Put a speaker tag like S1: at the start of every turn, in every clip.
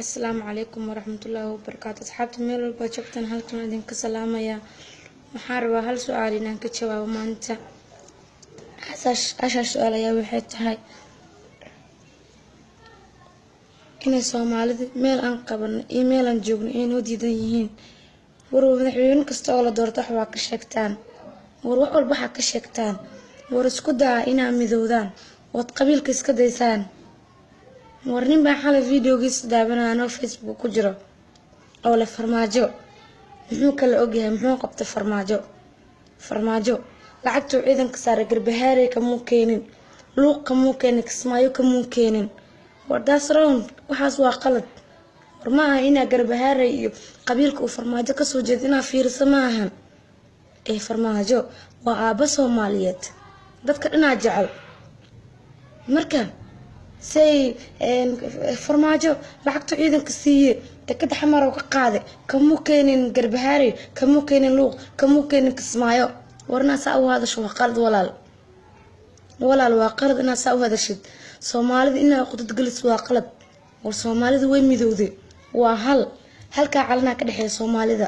S1: السلام عليكم ورحمة الله وبركاته. أصحابتي ميل walba joogtaan halkan idinka salaamaya. Waxaan rabaa hal su'aal inaan ka jawaabo maanta. Asha su'aal ayaa waxay tahay inay Soomaalidu meel aan qaban iyo meel aan joogno inuu diidan yihiin. War madaxweyne kasta oo la doorto wax ka sheegtaan. War wax walba waxa ka sheegtaan. War isku daa inaa midoodaan. Wad qabiilka iska daysaan. warnin baa xalay videogiis daabanayno Facebook ku jiro oo la farmaajo muxuu kala ogyahay muxuu qabtay farmaajo lacagtu ciidanka saaray garbahaare kama keenin luuq kama keenin kismaayo kama keenin wardaas round waxaas waa qalad war ma aha ina garbahaare iyo qabiilka uu farmaajo ka soo jeedina fiirso ma ahan farmaajo waa aaba Soomaaliyeed dadka dhinaca jecel marka say farmaajo lacagtu ciidanka siiye takada xamar oo ka qaaday kama keenin garbahaare kama keenin luuq kama keenin kismaayo warna saa u hadasho waa qalad walaal waa qalad ina saa u hadashid Soomaalida ina qodad galis waa qalad war Soomaalida way midowday waa halka calana ka dhaxay Soomaalida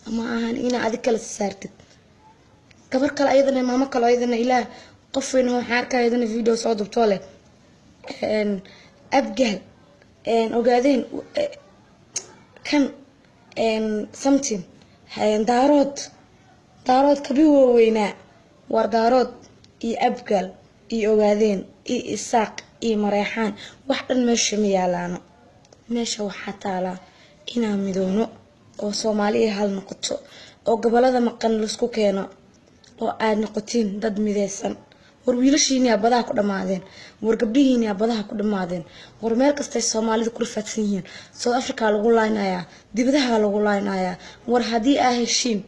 S1: ama ahan ina adig kala saartid gabar kale ayadana maama kale ayadana ilaa qof weyn oo xarka ayadana video soo dubto leh abgal ogaadeen kan something daarood kabi weyna war daarood iyo abgal iyo ogaadeen iyo isaaq iyo mareexaan wax dhan meesha ma yaalaano meesha waxa taala inaa midoono oo Soomaaliya hal noqoto oo gobolada maqan la isku keeno oo aad noqotiin dad mideysan war wiilashiina badaha ku dhamaadeen war gabdhihiina badaha ku dhamaadeen war meel kasta Soomaalida ku rafaadsan yihiin South Africa lagu laaynayaa dibadaha lagu laaynayaa war hadii ay heshiin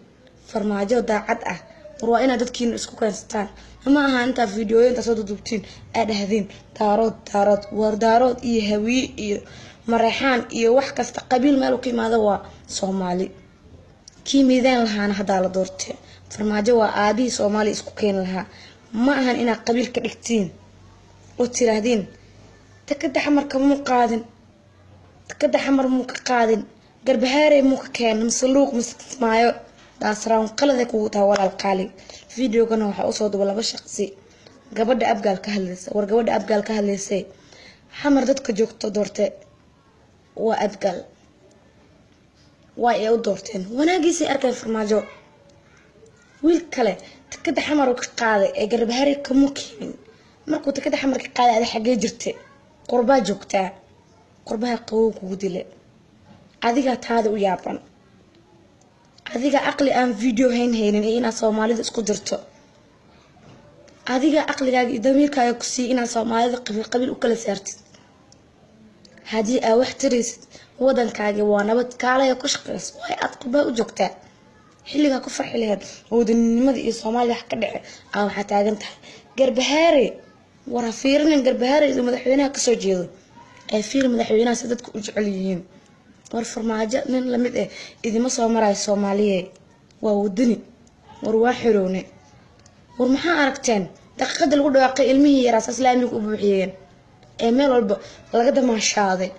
S1: farmaajo daacad ah war waa ina dadkiina isku keensataan ama aha inta fiidiyoyinta soo dudubtiin ay dhahdeen daarood war daarood iyo hawiye iyo mareexaan iyo wax kasta qabiil meel ku yimaado waa Soomaali kii miidaan lahaana hada la doortay farmaajo waa aadi Soomaali isku keen lahaa ma ahan ina qabiil ka dhigtiin oo tiraadeen takada xamarka mu qaadin takada xamar mu ka qaadin garbahaare mu ka keen masluuq masmaayo daasraan qalad ku taa walaal qaali videogana waxa uu soo duba laba shaqsi gabadha abgaal ka hadlaysa war gabadha abgaal ka hadlaysay xamar dadka joogto doortay waa abgaal waa ay u doorteen wanaagiisi arkay farmaajo wiil kale takada xamar oo ka qaaday ee garbahaare kama keenin markuu takada xamar ka qaaday aad xagee jirtay qurbaa joogtaa qurbaha qabow kugu dilay adiga taada u yaaban adiga aqli aan video haynin ina Soomaalida isku dirto adiga aqligaaga iyo damiirkaaga ku sii ina Soomaalida qabiil u kala saartid hadii ay wax tirisid wadankaaga waa nabad kaalay ku shaqeys way aad qurbaa u joogtaa xilliga ku farxi lahayd wadanimada iyo Soomaaliya wax ka dhacay waxa taagan tahay garbahaare war fiirin garbahaare iyo madaxweynaha ka soo jeedo ay fiir madaxweynaha si dadku u jecel yihiin war farmaajo nin la mid idima soo maray Soomaaliya waa wadani war waa xiroone war maxaa aragteen daqiiqada lagu dhawaaqay ilmihii yaraas islaamiga u buuxiyeen meel walba laga damaashaaday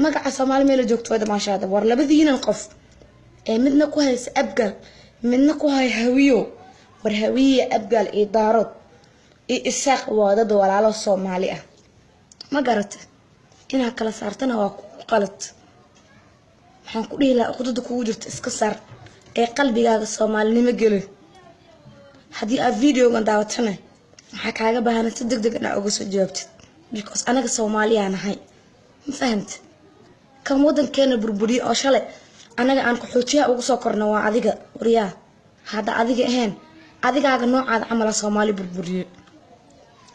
S1: magaca Soomaali meel joogto way damaashaaday war labadiinan qof midna ku haysa abgal midna ku hay hawiyo war hawiye abgal ee daarood ee isaaq waa dad walaalo Soomaali ah ma garata ina kala saartana waa qalad waxaan ku dhihi lahaa qodada kugu jirta iska saar ee qalbigaaga Soomaalinimo gelin hadii aad videogan daawatana waxa kaaga baahan si degdeg ah uga soo jawaabtid because anaga Soomaaliya nahay ma fahanta kan wadankeena burburiyo oo shalay anaga aan ku xoojiya ugu soo korno waa adiga wariyaa hada adiga ahayn adigaaga noocaad camal Soomaali burburiyo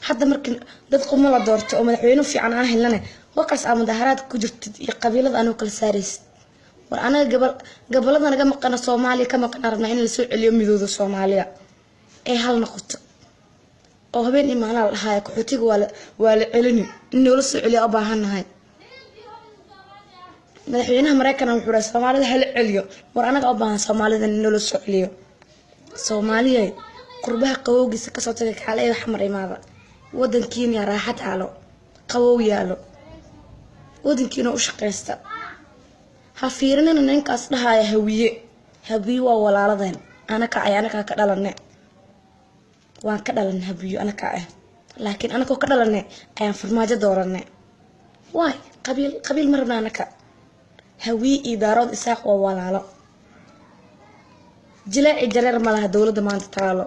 S1: hadda markii dad qoma la doorto oo madaxweyne fiican aan helnaa waqas aan mudaharaad ku jirtid iyo qabiilada aanu kala saaraysid war anaga gabalada naga maqana Soomaaliya kama qararna in la soo celiyo midooda Soomaaliya hal noqoto oo habeen imaanaa lahaay ku xootiga waa la celini in loo soo celiyo u baahanahay madaxweynaha Mareykanka wuxuu raasay Soomaalida hal celiyo war anaga u baahan Soomaalida in loo soo celiyo Soomaaliya qurbaha qawowgiisa ka soo tagay kaalay wax mar imaada wadankiina raaxad halo qawow yaalo ودنكينا وشقيستا هفيرنا ننك أصلها يا هوية ولا لذين أنا كعي أنا كدلنا وأنا كدلنا هوية أنا كعي لكن أنا كدلنا أيام فرماجة دورنا واي قبيل مرنا أنا كا هوية إدارات إساق ولا لا جلاء جرير مالها دولة ما أنت تعالوا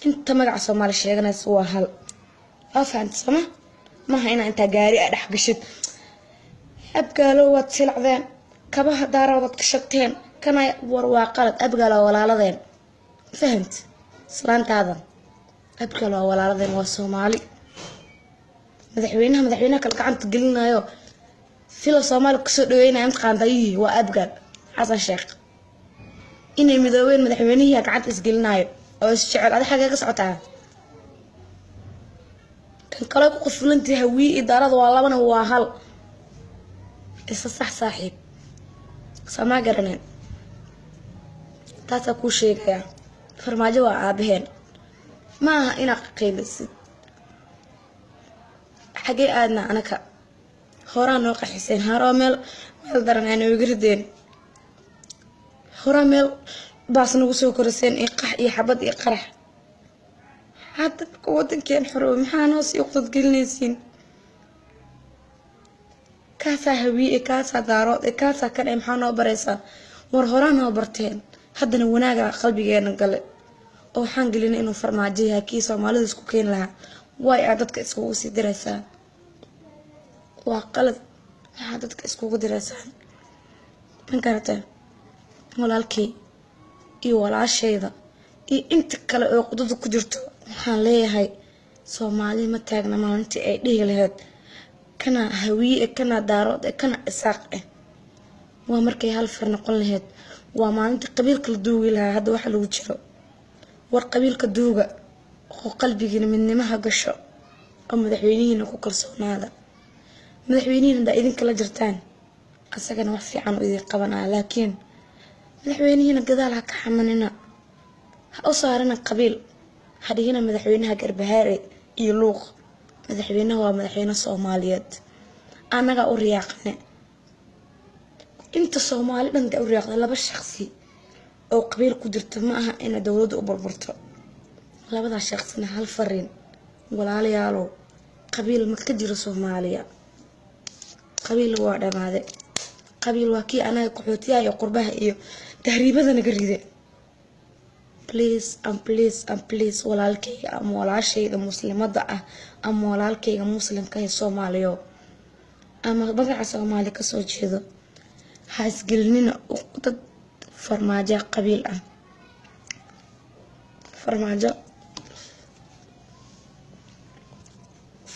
S1: أنت مقع صومالي شيئا سوا هل أفهمت سما ما هنا أنت جاري أرح قشت أبقى لو واتسلع ذين كبه دارا واتكشتين كان ورواقلت أبقى لو ولا لذين فهمت سلانت هذا أبقى لو ولا لذين والصومالي مدحوينها كالقعان تقلنا يو فيلو صومالي كسودوينها يمتقان ضيه وأبقى حسن شيخ إني مدوين مدحوينها قعان تسقلنا يو أو الشعر هذا حاجة قصعتها كان كلاكو قفلنتي هوي إدارة والله هو هل صح صاحب سما قرنين تاسا كو شيغيا فرماجو عابهين ما إنا قيلسد حقي آدنا أنا كا هوران نوقع حسين هارو ميل درنين ويقردين هوران ميل باس نوسو كرسين إيقح إي حبد إي قرح حتى ودن كان حروب محانوس يقصد قلنيسين كاسا هوي كاسا دارود كاسا كان محانو بريسا ورهورانو برتين حدنا وناغا قلبيgeena gale oo waxaan gelinay inuu farmaajiyaha kii Soomaalidu isku keen lahaa way dadka isku sii diraysaa waa qalad waxa dadka isku diraysaa man karata walaalkii iyo walaashayda iyo inta kale oo qudada ku jirto waxaan leeyahay Soomaali ma taagna maalintii ay dhihi lahayd kana hawiye kana daarood kana isaaq waa markay hal far noqon lahayd waa maalintii qabiilka la duugi lahaa hadda waxa lagu jiro war qabiilka duuga oo qalbigiina midnimaha gasho oo madaxweynihiina ku kalsoonaada madaxweynihiina idinka la jirtaan asagana wax fiican u idin qabanaa laakiin madaxweynihiina gadaal ha ka xamanina ha u saarina qabiil hadiyana madaxweynaha Garbahaare iyo Luuq madaxweynaha waa madaxweyne Soomaaliyeed anaga u riyaaqne inta Soomaali dhan u riyaaqda laba shakhsi oo qabiil ku jirta ma aha in dawladdu u burburto labada shakhsina hal fariin walaalayaalo qabiil ma ka jiro Soomaaliya qabiil waa dhamaade qabiil waa kii anaga qaxootiyaha iyo qurbaha iyo tahriibada naga riday please walaalkayga ama walaashayda muslimada ah ama walaalkayga muslimka ee Soomaaliyo ama magaca Soomaali ka soo jeedo ha isgelnina dad farmaajo qabiil ah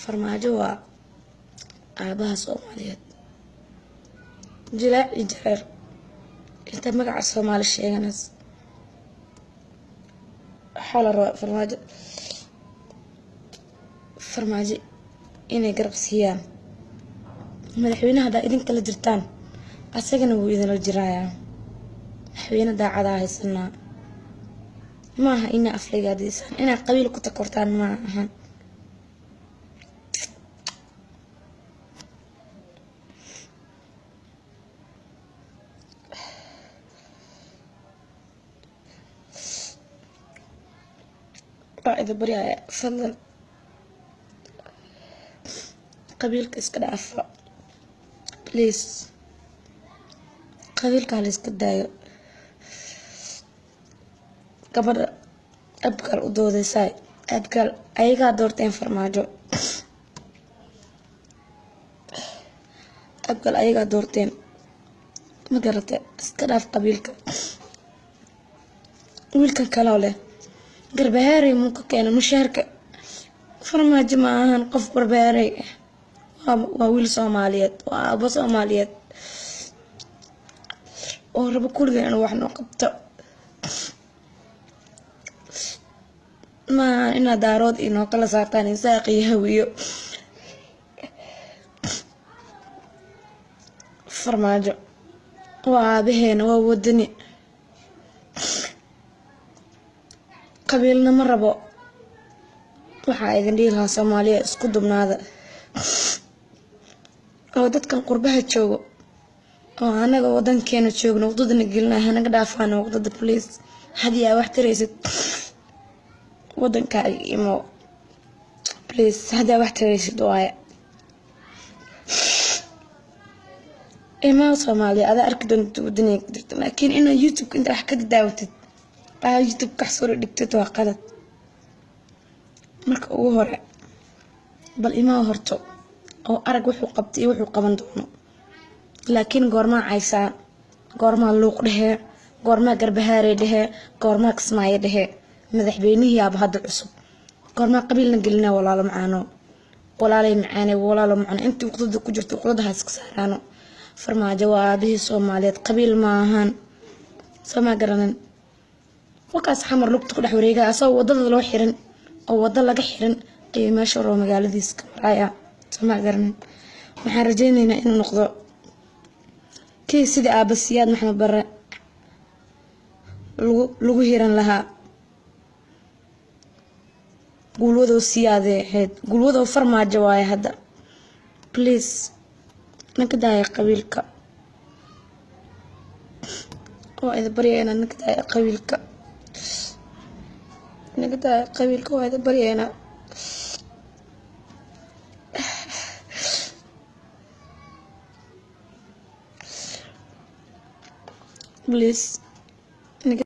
S1: farmaajo waa aabaha Soomaaliyeed jilaac jareer inta magaca Soomaali sheeganas حال فرماجي إني قرب سيان مدحوينها دا إذن كلا جرتان أساقنا هو إذن الجرايا حوينا دا عدا هيسنا ماها إنا أفليقا ديسان إنا قبيل كتا كورتان معها إذا بريء فضل قبيلك اسكد عفا بليز قبيلك على اسكد دايو قبل أبقى الأدود ساي أبقى أيها دورتين فرماجو أبقى أيها دورتين ما قررت اسكد عف قبيلك ويلكن كلاوله Garbahaare muka keena mushaarka farmaajo ma ahan qof Garbahaare waa wiil Soomaaliyeed waa abo Soomaaliyeed oo rabo kulligeen wax noo qabto ma ina daarood inoo kala saartaan isaaq iyo hawiyo farmaajo waa aabaheena waa wadani qabiilna ma rabo waxa idin dhihi lahaa Soomaaliya isku dubnaada oo dadkan qurbaha joogo oo anaga wadankeena joogno wadadana gelina hanaga dhaafaan wadada please hadii aad wax taraysid wadanka imo please hadii aad wax taraysid waaya إما صومالي هذا أركض الدنيا قدرت لكن إنه يوتيوب كنت أحكي داوتد يوتيوب كحصور دكتور وقالت مرك وهرع بل إما هرتو أو أرق وحو قبتي وحو قبن دونه لكن قرما عيسى قرما لوق له قرما قربهاري له قرما كسماية له مذح بيني يا بهذا العصب قرما قبيل نقلنا ولا لا معانو ولا لي معاني ولا لا معانو أنت وقتد كجرت وقتدها سكسارانو farmaajo waa aabihii Soomaaliyeed qabiil ma ahan sama garanan wakaas xamar lugta ku dhex wareega asoo wadada loo xiran oo wada laga xiran ay meesha roo magaaladiis ka maraya sama garanan waxaan rajaynaynaa inuu noqdo kii sida aabasiyaad maxamed bare lagu hiran lahaa gulwado siyaadee gulwado farmaajo waay hadda please نكداي قبيلك وإذا برينا نكداي قبيلك نكداي قبيلك وإذا برينا بليز